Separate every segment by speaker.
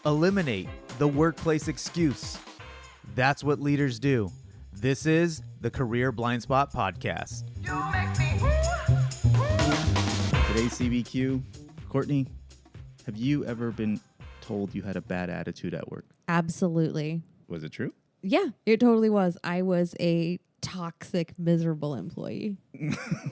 Speaker 1: Eliminate the workplace excuse. That's what leaders do. This is the Career Blind Spot Podcast.
Speaker 2: Today's CBQ, Courtney, have you ever been told you had a bad attitude at work?
Speaker 3: Absolutely.
Speaker 2: Was it true?
Speaker 3: Yeah, it totally was. I was a toxic, miserable employee.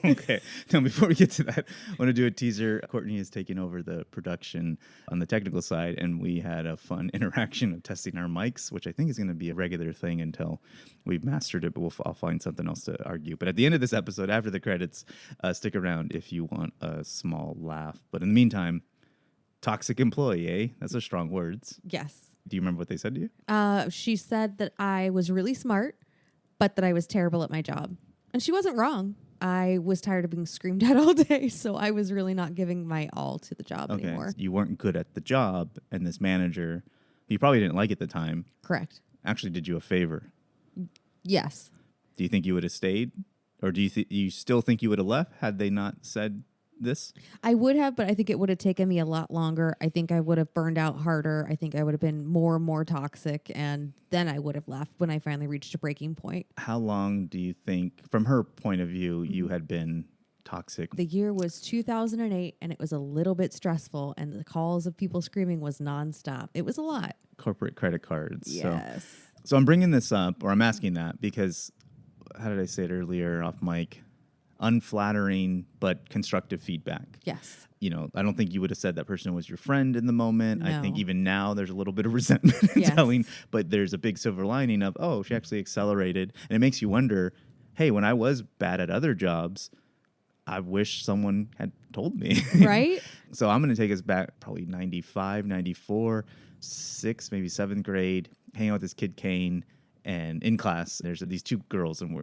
Speaker 2: Okay. Now, before we get to that, I want to do a teaser. Courtney is taking over the production on the technical side, and we had a fun interaction of testing our mics, which I think is going to be a regular thing until we've mastered it, but I'll find something else to argue. But at the end of this episode, after the credits, stick around if you want a small laugh. But in the meantime, toxic employee, eh? Those are strong words.
Speaker 3: Yes.
Speaker 2: Do you remember what they said to you?
Speaker 3: She said that I was really smart, but that I was terrible at my job. And she wasn't wrong. I was tired of being screamed at all day, so I was really not giving my all to the job anymore.
Speaker 2: You weren't good at the job, and this manager, you probably didn't like at the time,
Speaker 3: Correct.
Speaker 2: actually did you a favor.
Speaker 3: Yes.
Speaker 2: Do you think you would have stayed? Or do you still think you would have left had they not said this?
Speaker 3: I would have, but I think it would have taken me a lot longer. I think I would have burned out harder. I think I would have been more and more toxic, and then I would have left when I finally reached a breaking point.
Speaker 2: How long do you think, from her point of view, you had been toxic?
Speaker 3: The year was 2008, and it was a little bit stressful, and the calls of people screaming was nonstop. It was a lot.
Speaker 2: Corporate credit cards.
Speaker 3: Yes.
Speaker 2: So I'm bringing this up, or I'm asking that, because, how did I say it earlier off mic? Unflattering but constructive feedback.
Speaker 3: Yes.
Speaker 2: You know, I don't think you would have said that person was your friend in the moment.
Speaker 3: No.
Speaker 2: I think even now there's a little bit of resentment in
Speaker 3: Yes.
Speaker 2: telling, but there's a big silver lining of, oh, she actually accelerated. And it makes you wonder, hey, when I was bad at other jobs, I wish someone had told me.
Speaker 3: Right?
Speaker 2: So I'm going to take us back probably 95, 94, 6th, maybe 7th grade, hanging out with this kid, Kane, and in class, there's these two girls, and we're,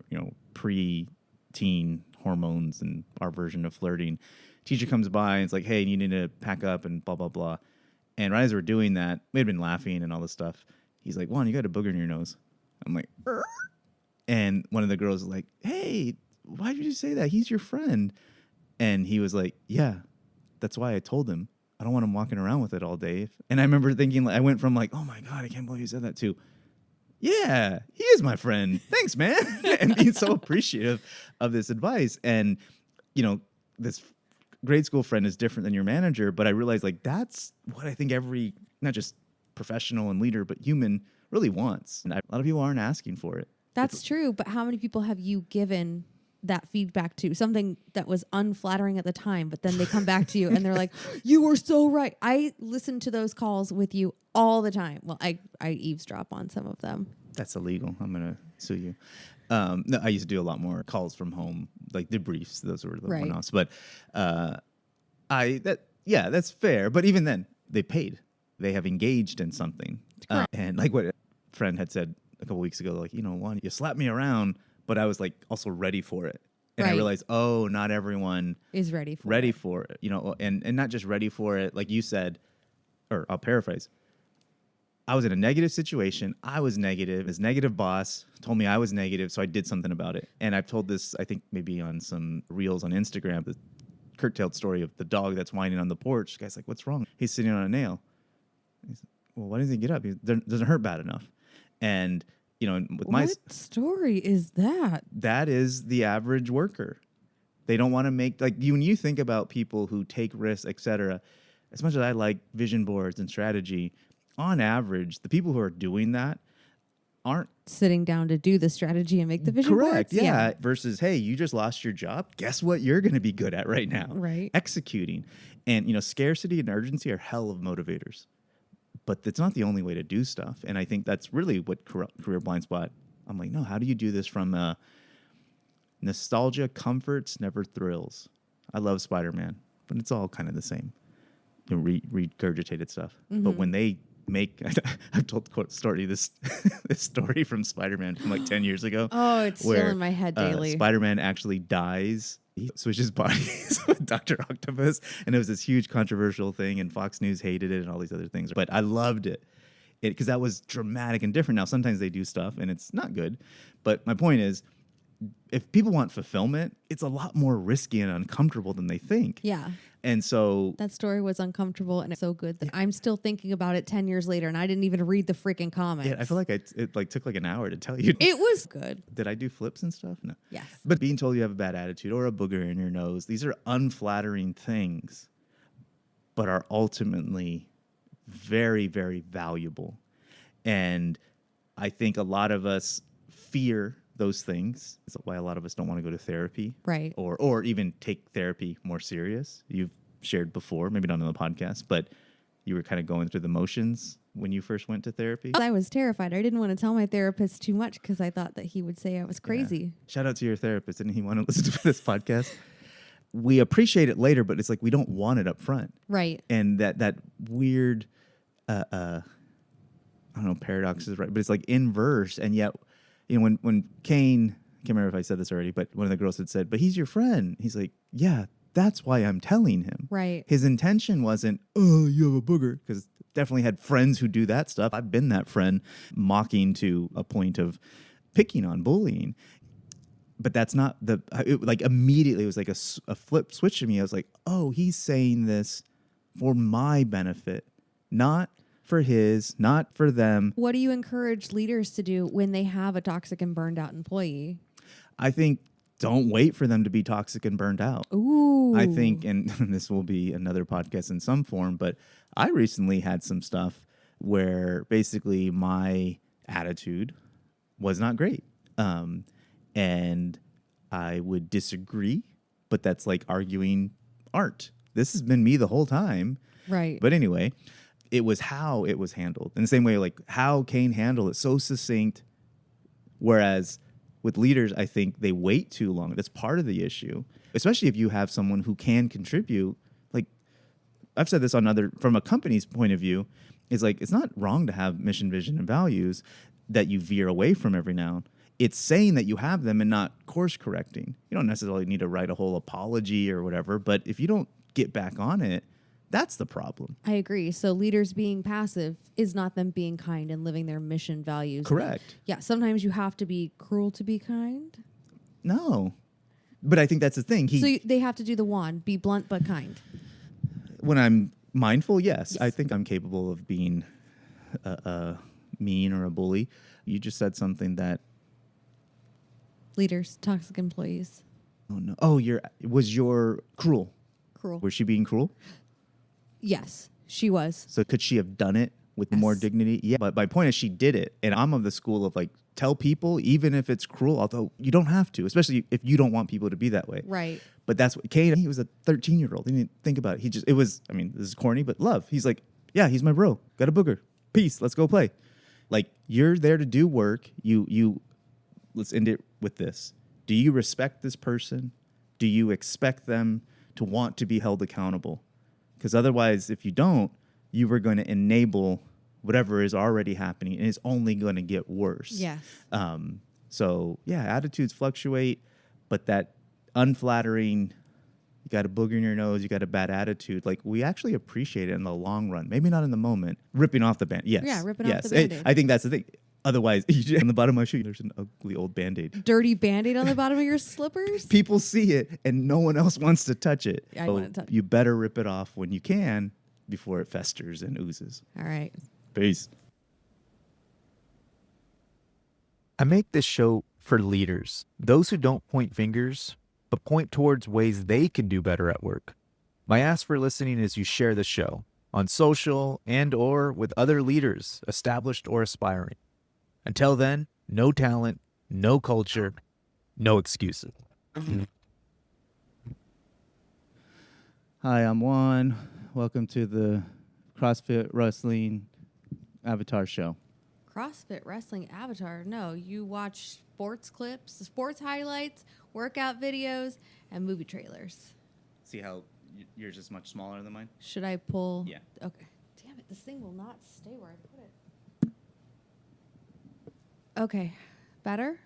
Speaker 2: pre-teen hormones and our version of flirting. Teacher comes by and it's like, hey, you need to pack up and blah, blah, blah. And right as we're doing that, we had been laughing and all this stuff. He's like, Juan, you got a booger in your nose. I'm like, "Urgh." And one of the girls is like, hey, why did you say that? He's your friend. And he was like, yeah, that's why I told him. I don't want him walking around with it all day. And I remember thinking, I went from like, oh my God, I can't believe you said that, to, yeah, he is my friend. Thanks, man. And being so appreciative of this advice. And, this grade school friend is different than your manager, but I realized like that's what I think every, not just professional and leader, but human really wants. And a lot of people aren't asking for it.
Speaker 3: That's true. But how many people have you given that feedback to? Something that was unflattering at the time, but then they come back to you and they're like, you were so right. I listen to those calls with you all the time. Well, I eavesdrop on some of them.
Speaker 2: That's illegal. I'm going to sue you. No, I used to do a lot more calls from home, like debriefs. Those were the
Speaker 3: Right.
Speaker 2: one-offs. But that's fair. But even then, they paid. They have engaged in something. And like what a friend had said a couple weeks ago, like, Juan, you slapped me around, but I was like also ready for it. And I
Speaker 3: Right.
Speaker 2: realized, oh, not everyone
Speaker 3: Is ready for
Speaker 2: it, and not just ready for it. Like you said, or I'll paraphrase. I was in a negative situation. I was negative. His negative boss told me I was negative, so I did something about it. And I've told this, I think, maybe on some reels on Instagram, the curtailed story of the dog that's whining on the porch. The guy's like, what's wrong? He's sitting on a nail. He's like, well, why doesn't he get up? It doesn't hurt bad enough. And, with
Speaker 3: What story is that?
Speaker 2: that is the average worker. They don't want to make, like, when you think about people who take risks, et cetera, as much as I like vision boards and strategy, on average, the people who are doing that aren't
Speaker 3: Sitting down to do the strategy and make the vision
Speaker 2: correct.
Speaker 3: boards?
Speaker 2: Yeah. Versus, hey, you just lost your job. Guess what you're going to be good at right now?
Speaker 3: Right.
Speaker 2: Executing. And, scarcity and urgency are hell of motivators. But it's not the only way to do stuff. And I think that's really what Career Blind Spot, I'm like, no, how do you do this from nostalgia, comforts, never thrills? I love Spider-Man, but it's all kind of the same. Regurgitated stuff.
Speaker 3: Mm-hmm.
Speaker 2: But when they make, I've told Courtney this story from Spider-Man from like 10 years ago.
Speaker 3: Oh, it's still in my head daily.
Speaker 2: Spider-Man actually dies. He switches bodies with Dr. Octopus, and it was this huge controversial thing, and Fox News hated it and all these other things. But I loved it because that was dramatic and different. Now, sometimes they do stuff, and it's not good. But my point is, if people want fulfillment, it's a lot more risky and uncomfortable than they think.
Speaker 3: Yeah.
Speaker 2: And so
Speaker 3: That story was uncomfortable and it's so good that I'm still thinking about it 10 years later and I didn't even read the freaking comments.
Speaker 2: yeah, I feel like it like took like an hour to tell you.
Speaker 3: It was good.
Speaker 2: Did I do flips and stuff? No.
Speaker 3: Yes.
Speaker 2: But being told you have a bad attitude or a booger in your nose, these are unflattering things, but are ultimately very, very valuable. And I think a lot of us fear those things. That's why a lot of us don't want to go to therapy.
Speaker 3: Right.
Speaker 2: Or even take therapy more serious. You've shared before, maybe not on the podcast, but you were kind of going through the motions when you first went to therapy.
Speaker 3: I was terrified. I didn't want to tell my therapist too much because I thought that he would say I was crazy.
Speaker 2: Yeah. Shout out to your therapist. Didn't he want to listen to this podcast? We appreciate it later, but it's like we don't want it up front.
Speaker 3: Right.
Speaker 2: And that weird, I don't know, paradox is right, but it's like inverse. And yet, when Kane, I can't remember if I said this already, but one of the girls had said, but he's your friend. He's like, yeah, that's why I'm telling him.
Speaker 3: Right.
Speaker 2: His intention wasn't, oh, you have a booger, because definitely had friends who do that stuff. I've been that friend, mocking to a point of picking on, bullying. But that's not like immediately it was like a flip switch to me. I was like, oh, he's saying this for my benefit, not for his, not for them.
Speaker 3: What do you encourage leaders to do when they have a toxic and burned out employee?
Speaker 2: I think don't wait for them to be toxic and burned out.
Speaker 3: Ooh.
Speaker 2: I think, and this will be another podcast in some form, but I recently had some stuff where basically my attitude was not great. And I would disagree, but that's like arguing art. This has been me the whole time.
Speaker 3: Right.
Speaker 2: But anyway, it was how it was handled. In the same way, like how Kane handled it, so succinct. Whereas with leaders, I think they wait too long. That's part of the issue, especially if you have someone who can contribute. Like I've said this from a company's point of view, is like, it's not wrong to have mission, vision, and values that you veer away from every now and then. It's saying that you have them and not course correcting. You don't necessarily need to write a whole apology or whatever, but if you don't get back on it, that's the problem.
Speaker 3: I agree. So leaders being passive is not them being kind and living their mission values.
Speaker 2: Correct.
Speaker 3: Yeah, sometimes you have to be cruel to be kind.
Speaker 2: No. But I think that's the thing.
Speaker 3: They have to do the one, be blunt but kind.
Speaker 2: When I'm mindful, yes. I think I'm capable of being mean or a bully. You just said something that...
Speaker 3: Leaders, toxic employees.
Speaker 2: Oh, no. Oh, was your cruel?
Speaker 3: Cruel.
Speaker 2: Was she being cruel?
Speaker 3: Yes, she was.
Speaker 2: So could she have done it with more dignity? Yeah, but my point is she did it. And I'm of the school of like, tell people, even if it's cruel, although you don't have to, especially if you don't want people to be that way.
Speaker 3: Right.
Speaker 2: But that's what Kane, he was a 13-year-old. He didn't think about it. This is corny, but love. He's like, yeah, he's my bro. Got a booger. Peace. Let's go play. Like, you're there to do work. Let's end it with this. Do you respect this person? Do you expect them to want to be held accountable? Because otherwise, if you don't, you are going to enable whatever is already happening, and it's only going to get worse.
Speaker 3: Yes.
Speaker 2: So, yeah, attitudes fluctuate, but that unflattering, you got a booger in your nose, you got a bad attitude, like, we actually appreciate it in the long run. Maybe not in the moment. Ripping off the band. Yes.
Speaker 3: Yeah, ripping off the Band-Aid.
Speaker 2: I think that's the thing. Otherwise, on the bottom of my shoe, there's an ugly old Band-Aid.
Speaker 3: Dirty Band-Aid on the bottom of your slippers?
Speaker 2: People see it, and no one else wants to touch it.
Speaker 3: I want to touch it.
Speaker 2: You better rip it off when you can before it festers and oozes.
Speaker 3: All right.
Speaker 2: Peace.
Speaker 1: I make this show for leaders, those who don't point fingers, but point towards ways they can do better at work. My ask for listening is you share the show on social and/or with other leaders, established or aspiring. Until then, no talent, no culture, no excuses.
Speaker 2: Hi, I'm Juan. Welcome to the CrossFit Wrestling Avatar Show.
Speaker 3: CrossFit Wrestling Avatar. No, you watch sports clips, sports highlights, workout videos, and movie trailers.
Speaker 2: See how yours is much smaller than mine?
Speaker 3: Should I pull?
Speaker 2: Yeah.
Speaker 3: Okay. Damn it, this thing will not stay where I put it. Okay. Better?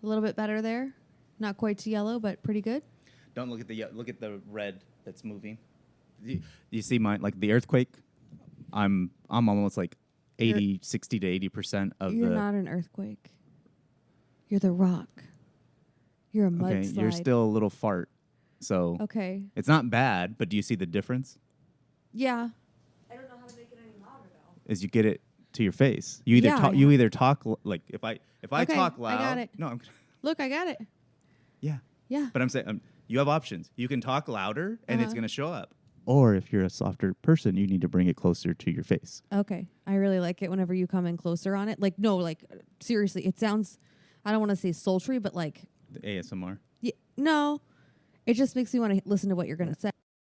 Speaker 3: A little bit better there. Not quite to yellow, but pretty good.
Speaker 2: Don't look at the red that's moving. Do you see mine, like the earthquake? I'm almost like 60 to 80% of
Speaker 3: You're not an earthquake. You're the rock. You're a
Speaker 2: Okay,
Speaker 3: mudslide.
Speaker 2: you're still a little fart. So
Speaker 3: Okay.
Speaker 2: it's not bad, but do you see the difference?
Speaker 3: Yeah. I don't know how to make it any louder though.
Speaker 2: Is you get it to your face. You either
Speaker 3: Yeah,
Speaker 2: talk.
Speaker 3: yeah.
Speaker 2: You either talk like if I
Speaker 3: Okay,
Speaker 2: talk
Speaker 3: I
Speaker 2: loud.
Speaker 3: got it.
Speaker 2: No,
Speaker 3: Look, I got it.
Speaker 2: yeah.
Speaker 3: Yeah.
Speaker 2: But I'm saying you have options. You can talk louder, and it's
Speaker 3: Uh-huh.
Speaker 2: going to show up. Or if you're a softer person, you need to bring it closer to your face.
Speaker 3: Okay. I really like it whenever you come in closer on it. Like, no, like, seriously, it sounds, I don't want to say sultry, but like,
Speaker 2: The ASMR.
Speaker 3: no, it just makes me want to listen to what you're going to say.